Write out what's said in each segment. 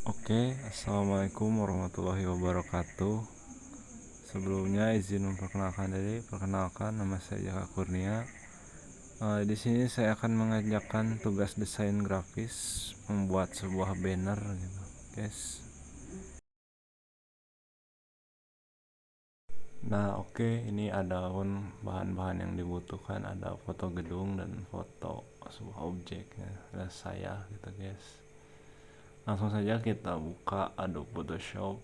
Oke, assalamualaikum warahmatullahi wabarakatuh. Sebelumnya izin memperkenalkan diri. Perkenalkan, nama saya Jaka Kurnia. Di sini saya akan mengajarkan tugas desain grafis, membuat sebuah banner, gitu, guys. Nah, oke, ini ada bahan-bahan yang dibutuhkan. Ada foto gedung dan foto sebuah objek. Ya. Ada saya, gitu, guys. Langsung saja kita buka Adobe Photoshop.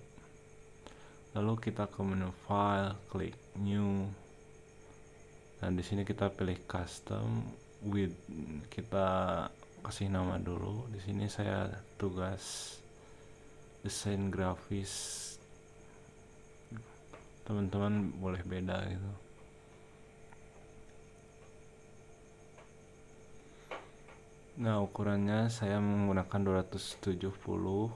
Lalu kita ke menu File, klik New. Nah, di sini kita pilih Custom with, kita kasih nama dulu. Di sini saya tugas desain grafis. Teman-teman boleh beda gitu. Nah, ukurannya saya menggunakan 270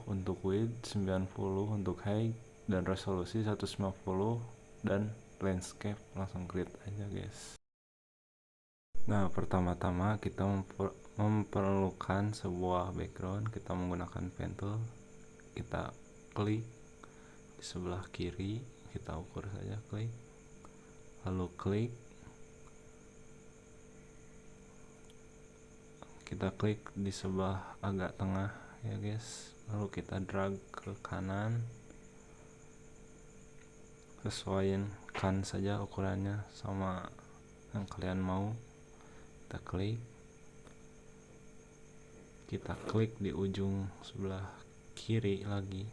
untuk width, 90 untuk height, dan resolusi 150, dan landscape. Langsung klik aja, guys. Nah, pertama-tama kita memerlukan sebuah background. Kita menggunakan pen tool. Kita klik di sebelah kiri, kita ukur saja, klik. Lalu klik. Kita klik di sebelah agak tengah ya, guys. Lalu kita drag ke kanan. Sesuaikan saja ukurannya sama yang kalian mau. Kita klik. Kita klik di ujung sebelah kiri lagi.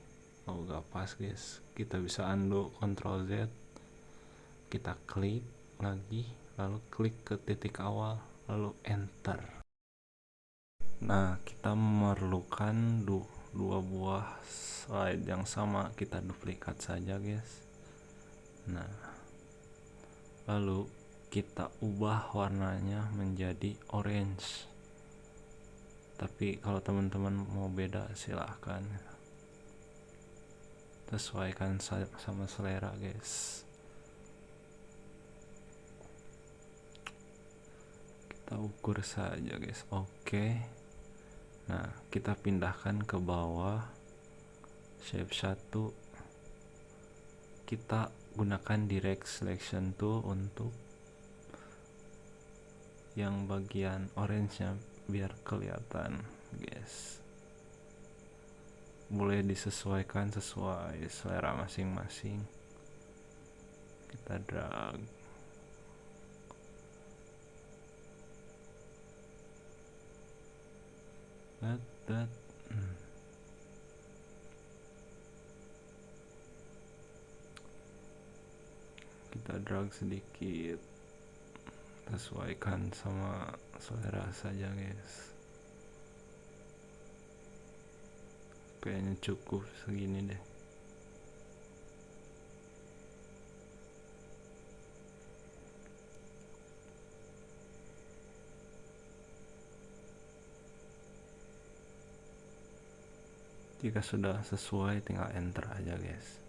Oh, gak pas, guys. Kita bisa undo, Ctrl Z. Kita klik lagi, lalu klik ke titik awal, lalu enter. Nah, kita memerlukan dua buah slide yang sama. Kita duplikat saja, guys. Nah, lalu kita ubah warnanya menjadi orange. Tapi kalau teman-teman mau beda, silahkan. Sesuaikan sama selera, guys. Kita ukur saja, guys. Oke. Nah, kita pindahkan ke bawah. Shape 1. Kita gunakan direct selection tool untuk yang bagian orange-nya biar kelihatan, guys. Boleh disesuaikan sesuai selera masing-masing. Kita drag. That. Kita drag sedikit. Sesuaikan sama selera saja, guys. Kayaknya cukup segini deh. Jika sudah sesuai, tinggal enter aja, guys.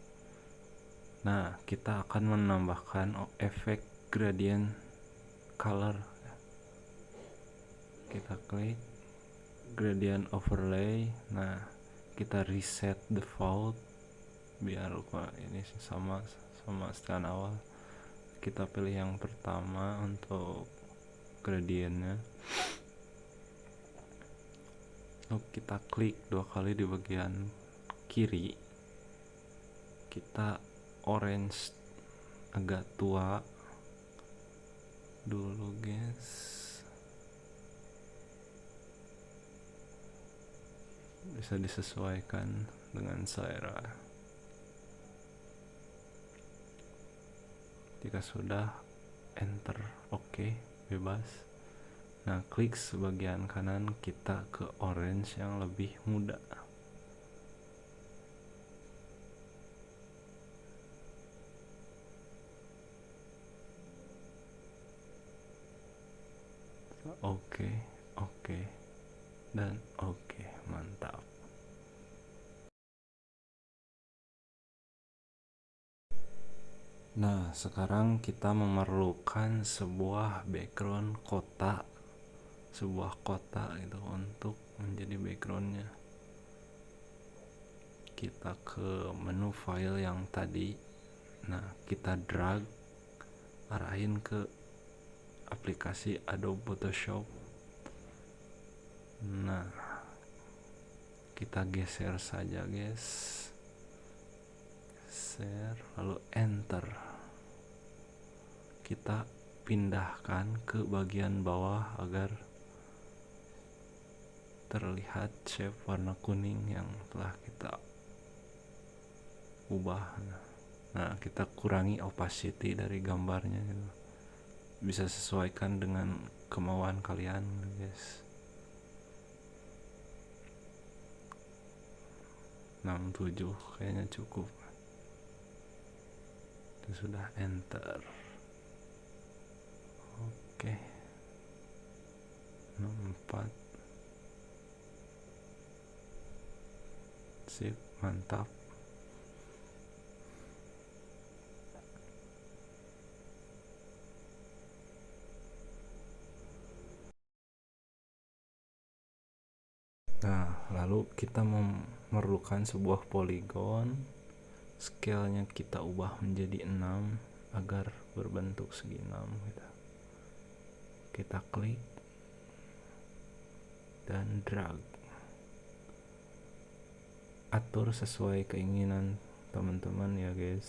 Nah, kita akan menambahkan efek gradient color. Kita klik gradient overlay. Nah, kita reset default biar ini sama setelan awal. Kita pilih yang pertama untuk gradientnya. Lalu kita klik 2 kali di bagian kiri. Kita orange agak tua dulu, guys. Bisa disesuaikan dengan selera. Jika sudah, enter. Oke, bebas. Nah, klik sebagian kanan, kita ke orange yang lebih muda. Oke, dan oke, mantap. Nah, sekarang kita memerlukan sebuah background kota, sebuah kota itu untuk menjadi backgroundnya. kita ke menu file yang tadi. Nah, kita drag, arahin ke aplikasi Adobe Photoshop. Nah, kita geser saja guys, share, lalu enter. Kita pindahkan ke bagian bawah agar terlihat shape warna kuning yang telah kita ubah. Nah, kita kurangi opacity dari gambarnya gitu. Bisa sesuaikan dengan kemauan kalian guys. 67 kayaknya cukup. Itu sudah, enter. Oke. 64. Sip, mantap. Nah, lalu kita memerlukan sebuah poligon. Scale-nya kita ubah menjadi 6 agar berbentuk segi 6 gitu. Kita klik dan drag. Atur sesuai keinginan teman-teman ya guys.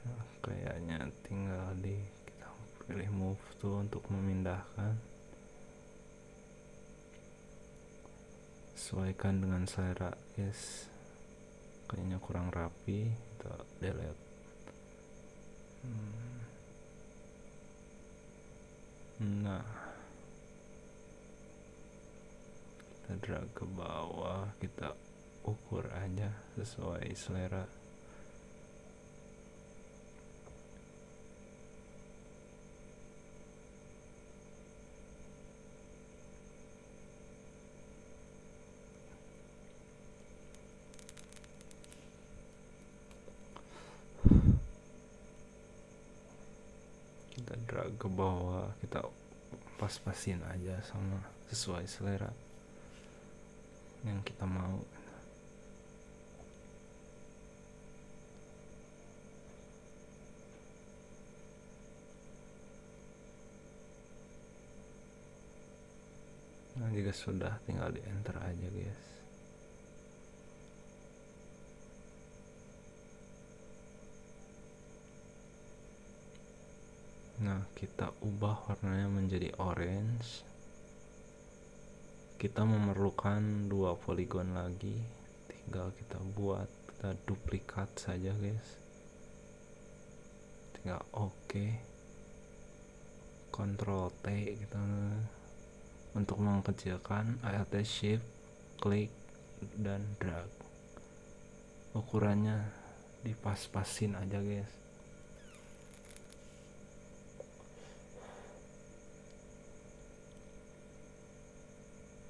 Nah, kayaknya tinggal kita pilih move tuh untuk memindahkan. Sesuaikan dengan selera guys. Kayaknya kurang rapi, kita delete. Nah, kita drag ke bawah, kita ukur aja sesuai selera. Kita drag ke bawah, kita pas-pasin aja sama sesuai selera yang kita mau. Nah, jika sudah tinggal di enter aja guys. Nah, kita ubah warnanya menjadi orange. Kita memerlukan 2 poligon lagi, tinggal kita buat, kita duplikat saja guys. Tinggal oke, Ctrl T gitu untuk mengkecilkan, Alt Shift klik dan drag. Ukurannya dipas-pasin aja guys.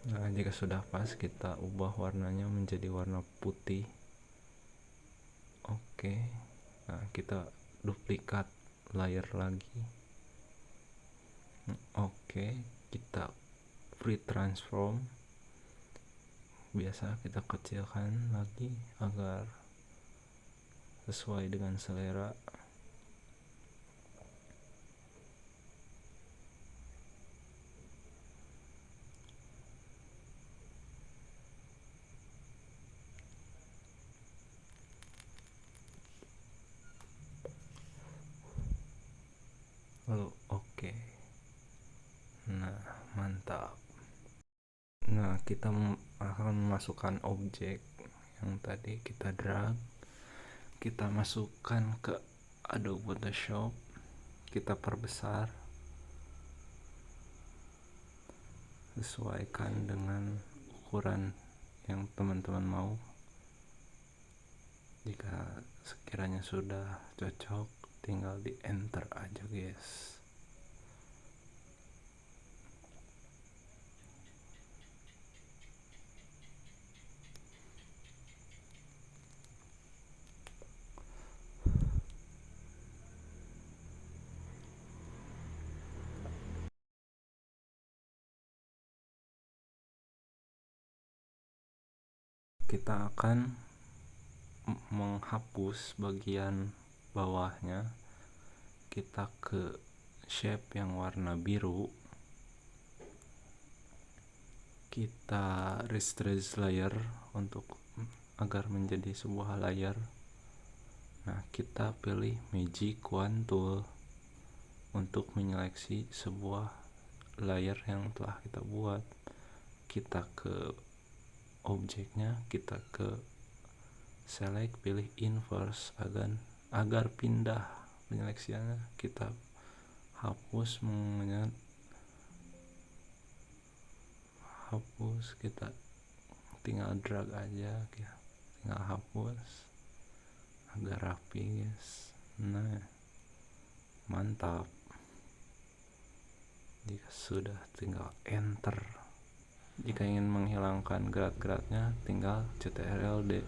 Nah, jika sudah pas, kita ubah warnanya menjadi warna putih. Oke. Nah, kita duplikat layer lagi. Oke, kita free transform. Biasa kita kecilkan lagi agar sesuai dengan selera. Lalu oke. Nah, mantap. Nah, kita akan memasukkan objek yang tadi kita drag. Kita masukkan ke Adobe Photoshop. Kita perbesar. Sesuaikan dengan ukuran yang teman-teman mau. Jika sekiranya sudah cocok, tinggal di enter aja guys. Kita akan menghapus bagian bawahnya, kita ke shape yang warna biru, kita resize layer untuk agar menjadi sebuah layer. Nah, kita pilih Magic Wand Tool untuk menyeleksi sebuah layer yang telah kita buat. Kita ke objeknya, kita ke select, pilih inverse agar pindah penyeleksiannya. Kita hapus kita tinggal drag aja, tinggal hapus agar rapi, guys. Nah, mantap. Jika sudah, tinggal enter. Jika ingin menghilangkan gerak-geraknya, tinggal CTRL-D.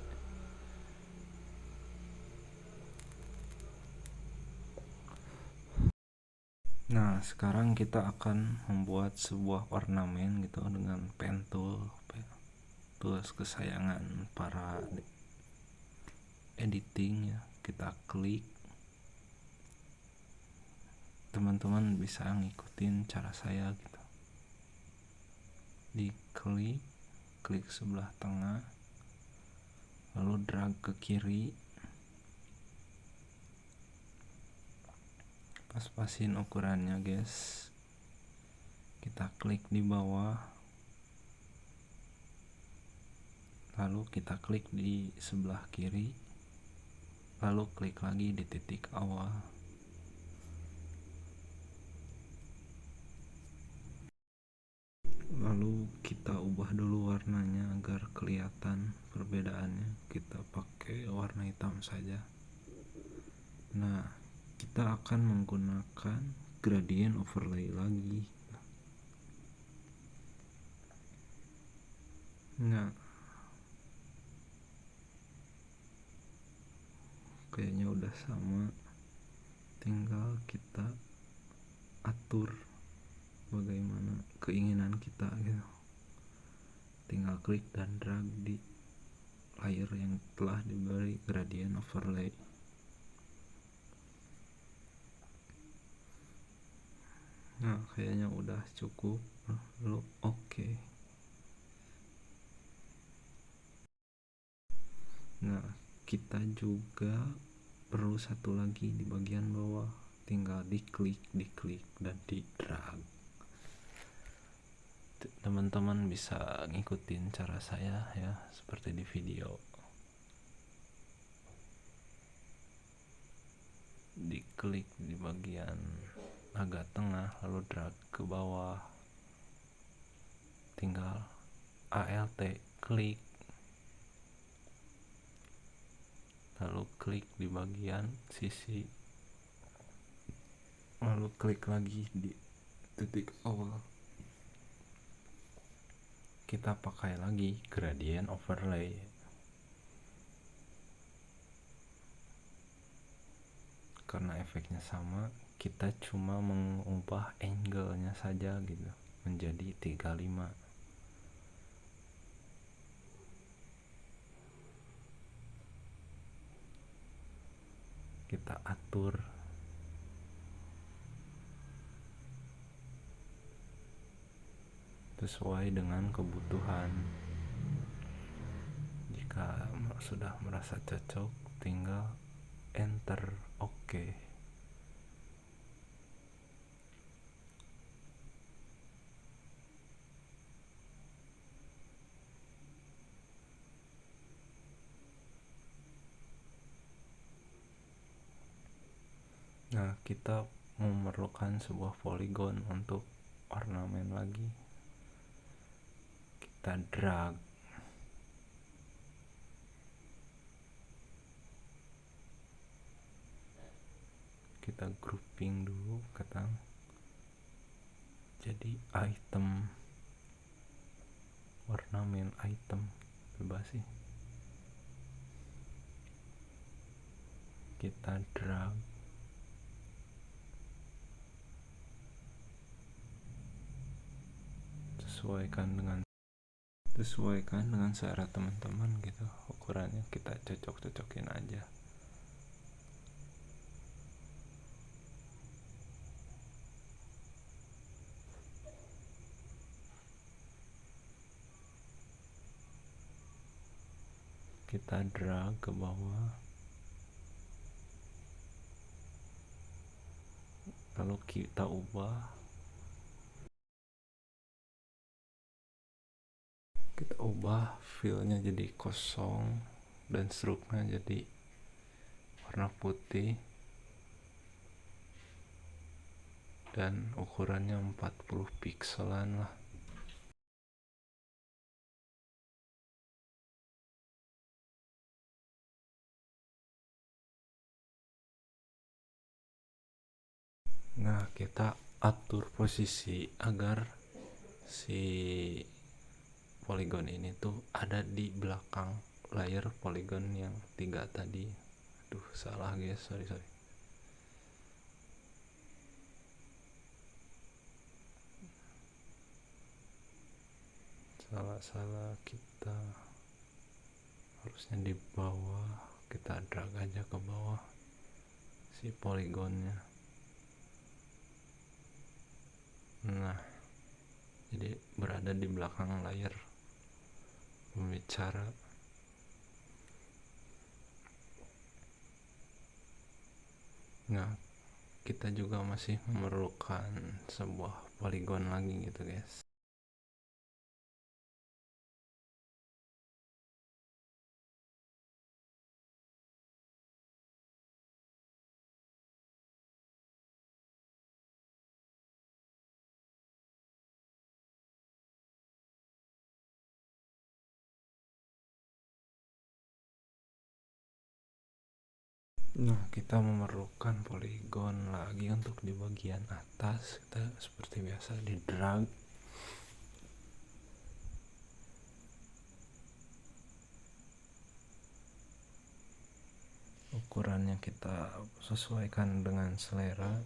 Nah, sekarang kita akan membuat sebuah ornamen gitu dengan pen tool, tools kesayangan para editing ya. Kita klik. Teman-teman bisa ngikutin cara saya gitu. Klik sebelah tengah, lalu drag ke kiri, pas-pasin ukurannya, guys. Kita klik di bawah, lalu kita klik di sebelah kiri, lalu klik lagi di titik awal. Lalu kita ubah dulu warnanya agar kelihatan perbedaannya. Kita pakai warna hitam saja. Nah, kita akan menggunakan gradient overlay lagi. Nah, kayaknya udah sama, tinggal kita atur bagaimana keinginan kita gitu. Tinggal klik dan drag di layer yang telah diberi gradient overlay. Nah, kayaknya udah cukup. Lalu oke. Nah, kita juga perlu satu lagi di bagian bawah. Tinggal diklik dan di drag. Teman-teman bisa ngikutin cara saya ya, seperti di video. Diklik di bagian agak tengah, lalu drag ke bawah. Tinggal ALT klik, lalu klik di bagian sisi, lalu klik lagi di titik awal. Kita pakai lagi gradient overlay. Karena efeknya sama, kita cuma mengubah angle-nya saja gitu menjadi 35. Kita atur sesuai dengan kebutuhan. Jika sudah merasa cocok, tinggal enter, oke. Nah, kita memerlukan sebuah polygon untuk ornamen lagi. Kita drag, kita grouping dulu, jadi item, ornamen item, bebas sih. Kita drag, sesuaikan dengan selera teman-teman gitu. ukurannya kita cocok-cocokin aja. Kita drag ke bawah, lalu kita ubah fillnya jadi kosong dan struknya jadi warna putih dan ukurannya 40 pikselan lah. Nah, kita atur posisi agar si polygon ini tuh ada di belakang layer polygon yang 3 tadi. Aduh, salah guys, sorry. Salah, kita harusnya di bawah, kita drag aja ke bawah si polygonnya. Nah, jadi berada di belakang layar pembicara. Nah, kita juga masih memerlukan sebuah polygon lagi gitu guys. Nah, kita memerlukan polygon lagi untuk di bagian atas. Kita seperti biasa di drag. Ukurannya kita sesuaikan dengan selera.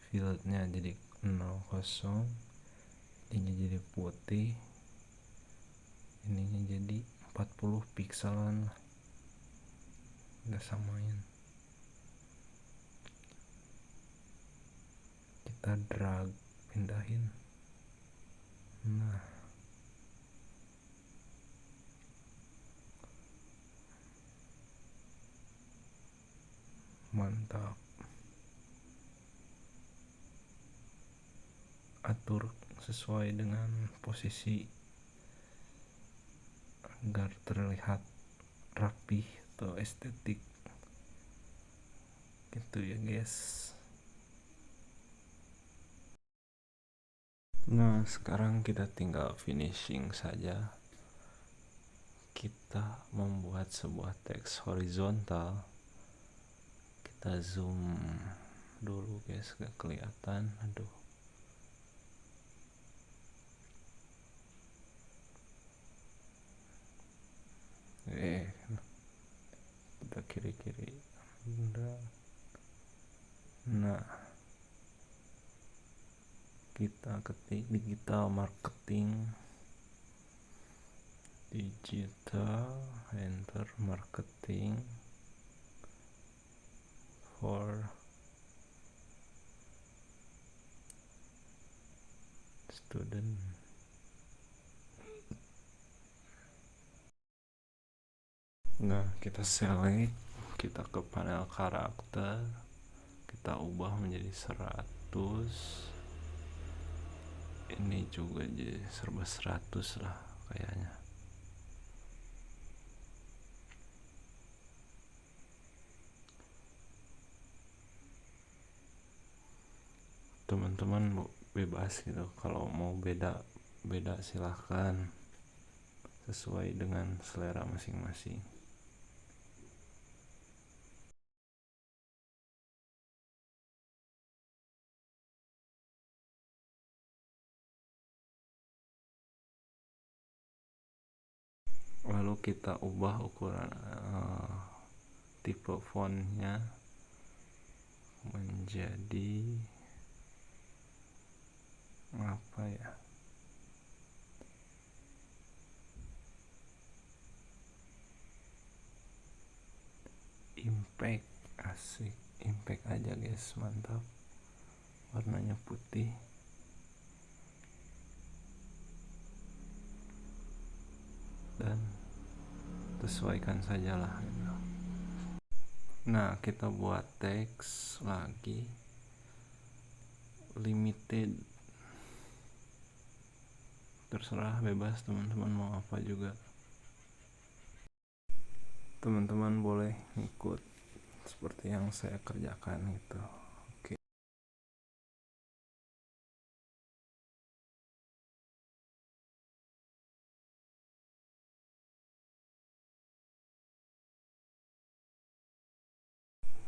Fieldnya jadi 00, ininya jadi putih, ininya jadi 40 pikselan lah. Udah samain, kita drag, pindahin. Nah, mantap. Atur sesuai dengan posisi agar terlihat rapih atau estetik gitu ya guys. Nah, sekarang kita tinggal finishing saja. Kita membuat sebuah teks horizontal. Kita zoom dulu guys, gak kelihatan. Aduh, kita kiri-kiri. Nah, kita ketik digital marketing, enter marketing for student. Nah, kita select, kita ke panel karakter, kita ubah menjadi 100. Ini juga jadi serba 100 lah kayaknya. Teman-teman bebas gitu, kalau mau beda silahkan, sesuai dengan selera masing-masing. Lalu kita ubah ukuran tipe fontnya menjadi apa ya, impact. Asik, impact aja guys, mantap. Warnanya putih. Dan sesuaikan sajalah gitu. Nah, kita buat teks lagi limited, terserah, bebas teman-teman mau apa juga. Teman-teman boleh ikut seperti yang saya kerjakan gitu. Oke.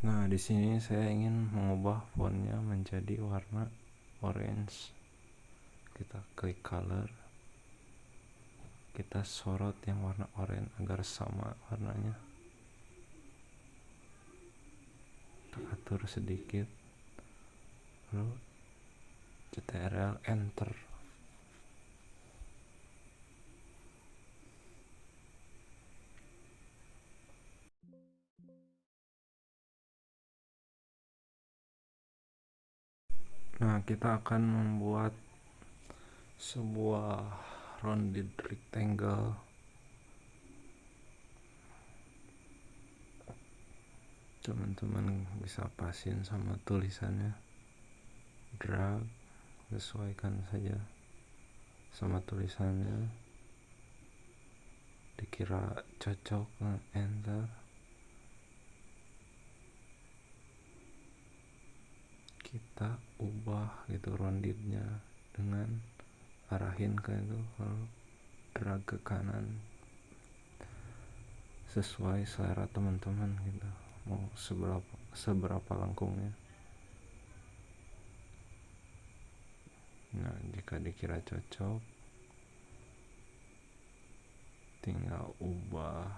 Nah, di sini saya ingin mengubah fontnya menjadi warna orange. Kita klik color, kita sorot yang warna oranye agar sama warnanya. Kita atur sedikit, lalu Ctrl enter. Nah, kita akan membuat sebuah rounded rectangle. Teman-teman bisa pasin sama tulisannya, drag, sesuaikan saja sama tulisannya, dikira cocok, enter. Kita ubah gitu roundednya dengan arahin ke itu, lalu drag ke kanan sesuai selera teman-teman gitu, mau seberapa lengkungnya. Nah, jika dikira cocok, tinggal ubah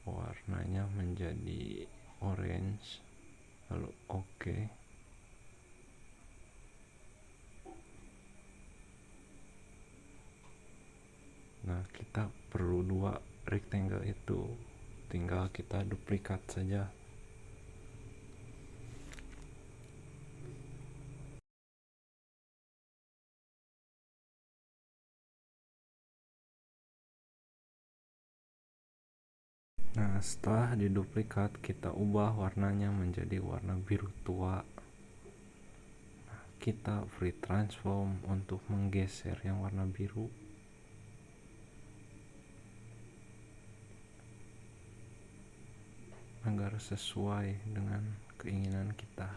warnanya menjadi orange, lalu oke. Nah, kita perlu 2 rectangle itu, tinggal kita duplikat saja. Nah, setelah diduplikat, kita ubah warnanya menjadi warna biru tua. Nah, kita free transform untuk menggeser yang warna biru. Agar sesuai dengan keinginan kita.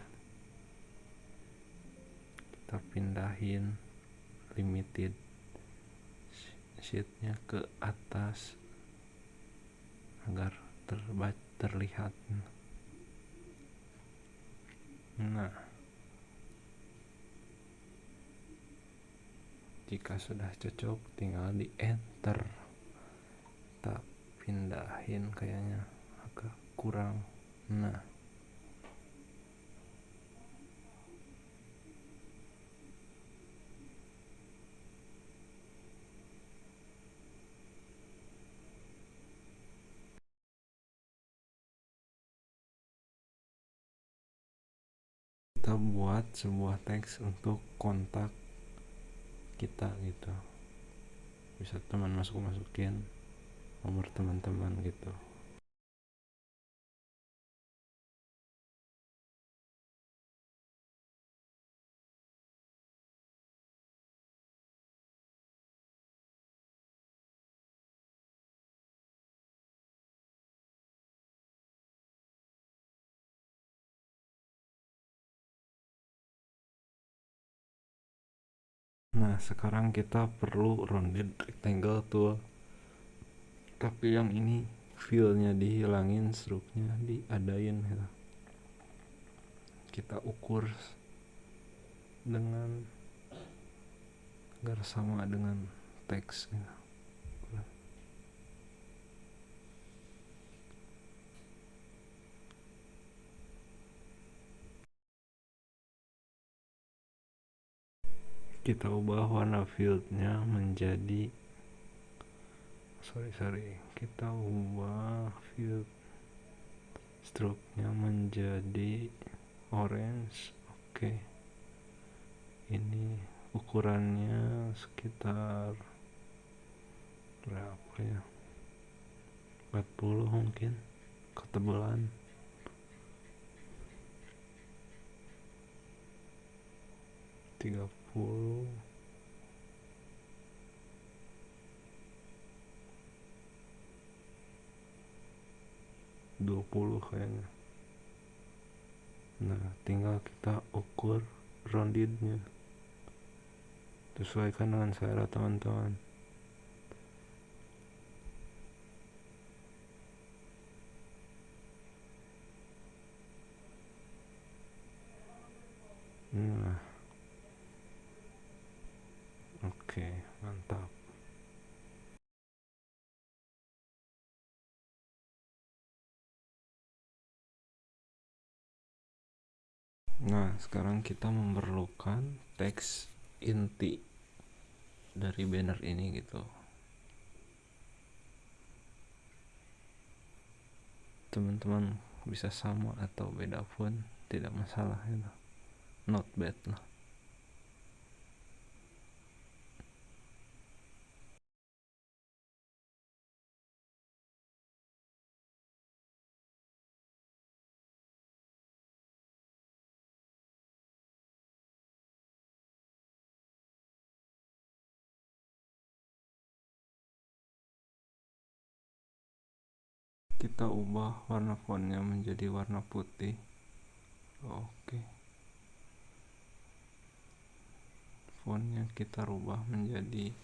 Kita pindahin limited sheetnya ke atas agar terlihat. Nah, jika sudah cocok, tinggal di enter. Kita pindahin, kayaknya agak kurang. Nah, kita buat sebuah teks untuk kontak kita gitu. Bisa teman masukin nomor teman-teman gitu. Nah, sekarang kita perlu rounded rectangle tool, tapi yang ini fillnya dihilangin, struknya diadain gitu. Kita ukur dengan agar sama dengan teks gitu. Kita ubah warna fieldnya menjadi kita ubah field Stroke-nya menjadi orange. Oke, ini ukurannya sekitar berapa ya, 40 mungkin ketebalan. Tiga puluh 20 kayaknya. Nah, tinggal kita ukur roundednya, sesuaikan dengan selera teman-teman. Nah, oke, mantap. Nah, sekarang kita memerlukan teks inti dari banner ini gitu. Teman-teman bisa sama atau beda pun tidak masalah gitu. Not bad lah. Kita ubah warna fontnya menjadi warna putih. Oke, fontnya kita rubah menjadi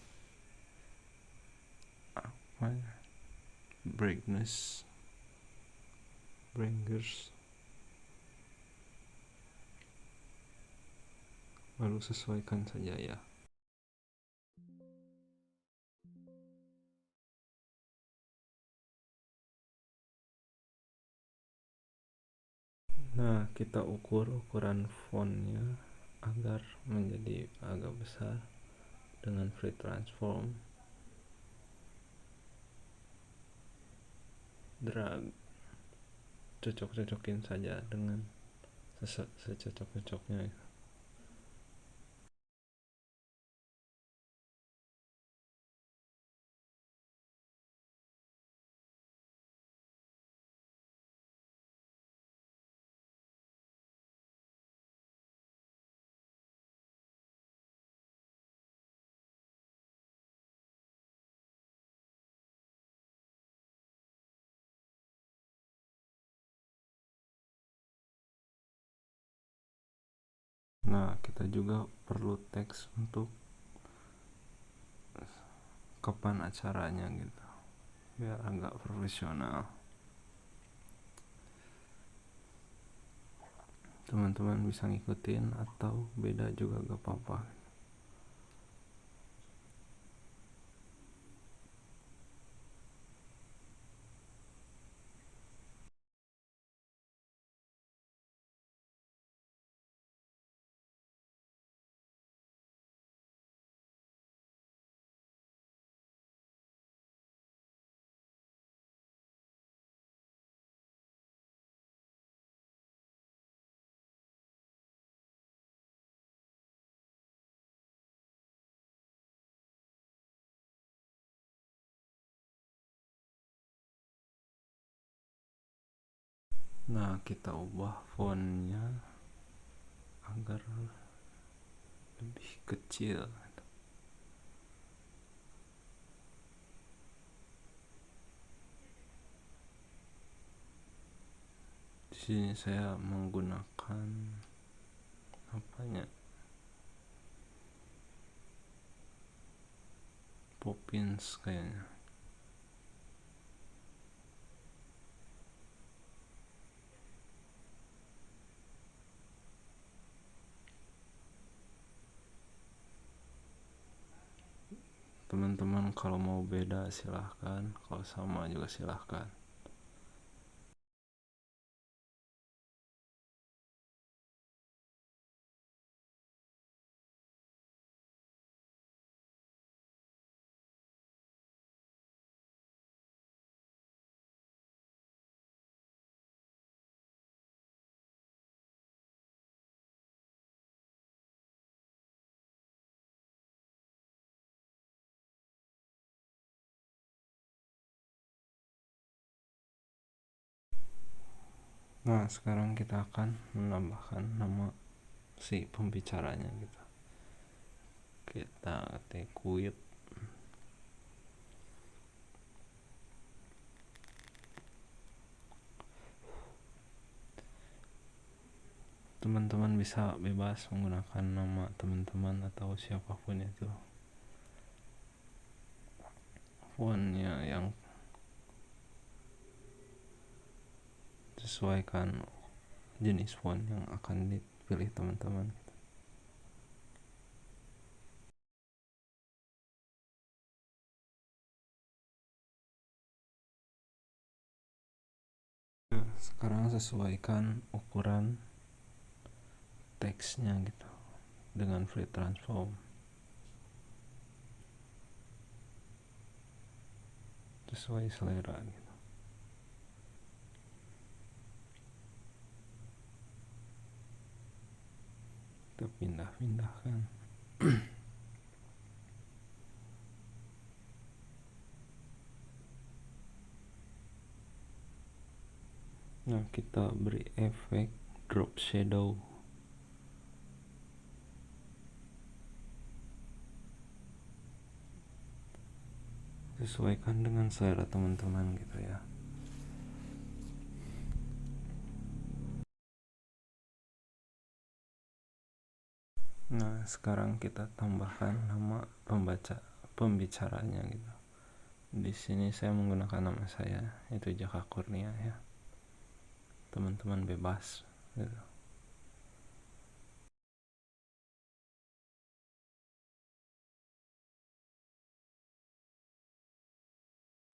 apa ya, brightness, lalu sesuaikan saja ya. Nah, kita ukur ukuran fontnya agar menjadi agak besar dengan free transform. Drag, cocok-cocokin saja dengan secocok-cocoknya. Nah, kita juga perlu teks untuk kapan acaranya gitu, biar agak profesional. Teman-teman bisa ngikutin atau beda juga gak apa-apa. Nah, kita ubah fontnya agar lebih kecil. Di sini saya menggunakan apanya, Poppins kayaknya. Teman-teman kalau mau beda silahkan, kalau sama juga silahkan. Nah, sekarang kita akan menambahkan nama si pembicaranya gitu. Kita ketik quit. Teman-teman bisa bebas menggunakan nama teman-teman atau siapapun itu. Fontnya yang sesuaikan jenis font yang akan dipilih teman-teman. Nah, sekarang sesuaikan ukuran teksnya gitu dengan free transform sesuai selera gitu. Kita pindah-pindahkan. Nah, kita beri efek drop shadow. Sesuaikan dengan selera teman-teman gitu ya. Nah, sekarang kita tambahkan nama pembicaranya gitu. Di sini saya menggunakan nama saya, itu Jaka Kurnia ya. Teman-teman bebas gitu.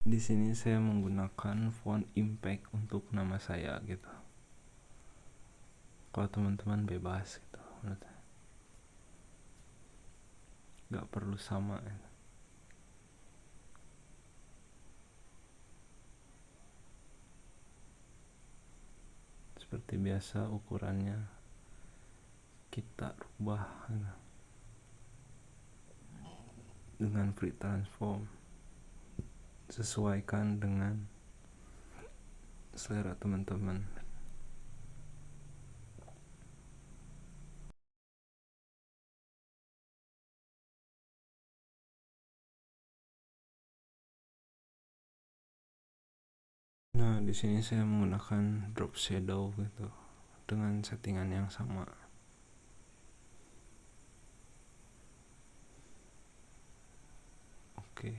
Di sini saya menggunakan font impact untuk nama saya gitu. Kalau teman-teman bebas gitu, nggak perlu sama gitu. Seperti biasa ukurannya kita rubah gitu, dengan free transform, sesuaikan dengan selera teman-teman. Nah, di sini saya menggunakan drop shadow gitu dengan settingan yang sama. Oke.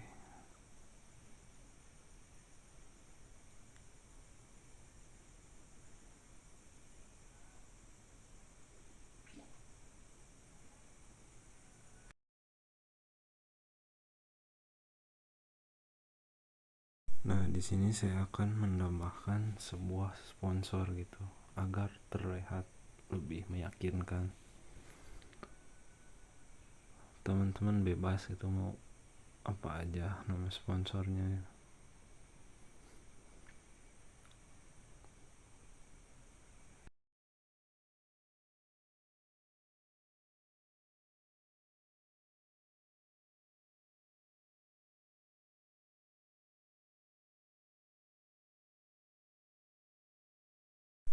Nah, di sini saya akan menambahkan sebuah sponsor gitu agar terlihat lebih meyakinkan. Teman-teman bebas itu mau apa aja nama sponsornya.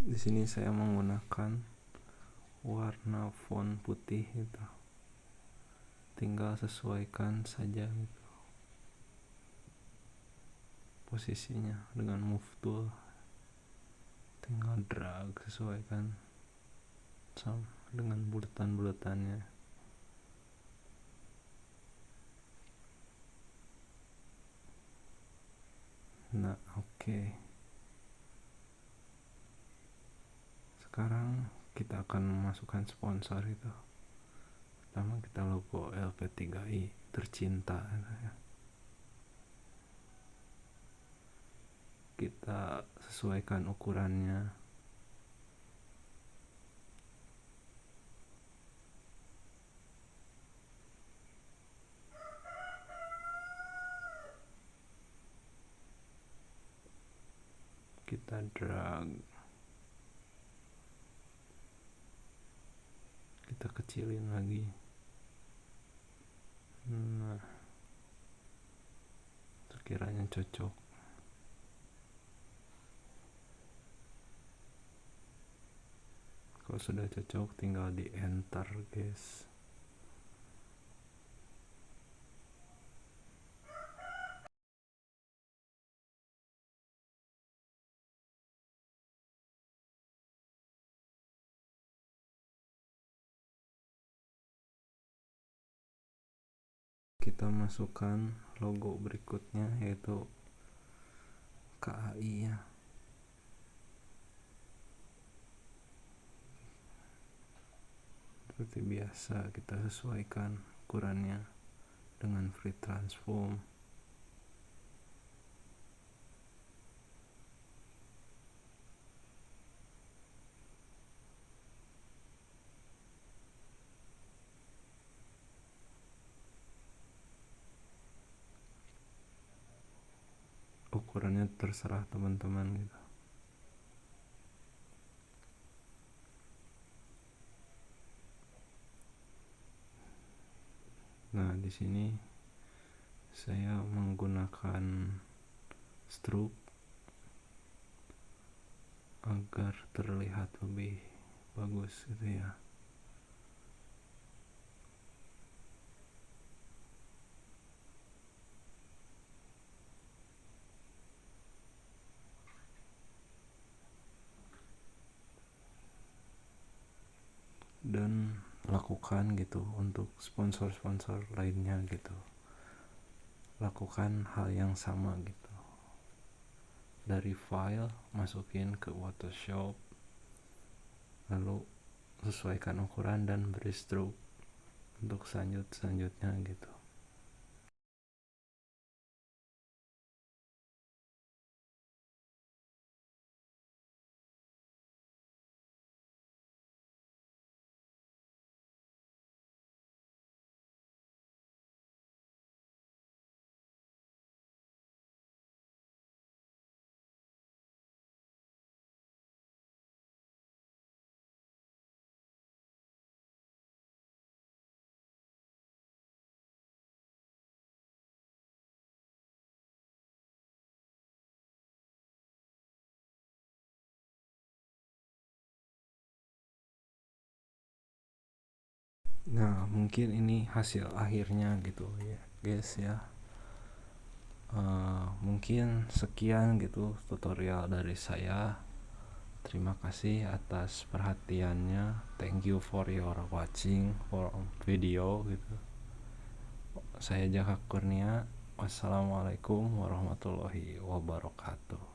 Di sini saya menggunakan warna font putih itu. Tinggal sesuaikan saja gitu posisinya dengan move tool. Tinggal drag, sesuaikan sama dengan bulatan-bulatannya. Nah, oke. Sekarang kita akan memasukkan sponsor itu. Pertama kita logo LP3I tercinta ya. Kita sesuaikan ukurannya. Kita drag, kita kecilin lagi. Nah, sekiranya cocok. Kalau sudah cocok tinggal di enter guys. Kita masukkan logo berikutnya yaitu KAI ya. Seperti biasa kita sesuaikan ukurannya dengan free transform. Ukurannya terserah teman-teman gitu. Nah, di sini saya menggunakan stroke agar terlihat lebih bagus gitu ya. Dan lakukan gitu untuk sponsor-sponsor lainnya gitu. Lakukan hal yang sama gitu. Dari file masukin ke Photoshop, lalu sesuaikan ukuran dan beri stroke untuk selanjutnya gitu. Nah, mungkin ini hasil akhirnya gitu ya guys ya. Mungkin sekian gitu tutorial dari saya. Terima kasih atas perhatiannya. Thank you for your watching for video gitu. Saya Jaka Kurnia. Wassalamualaikum warahmatullahi wabarakatuh.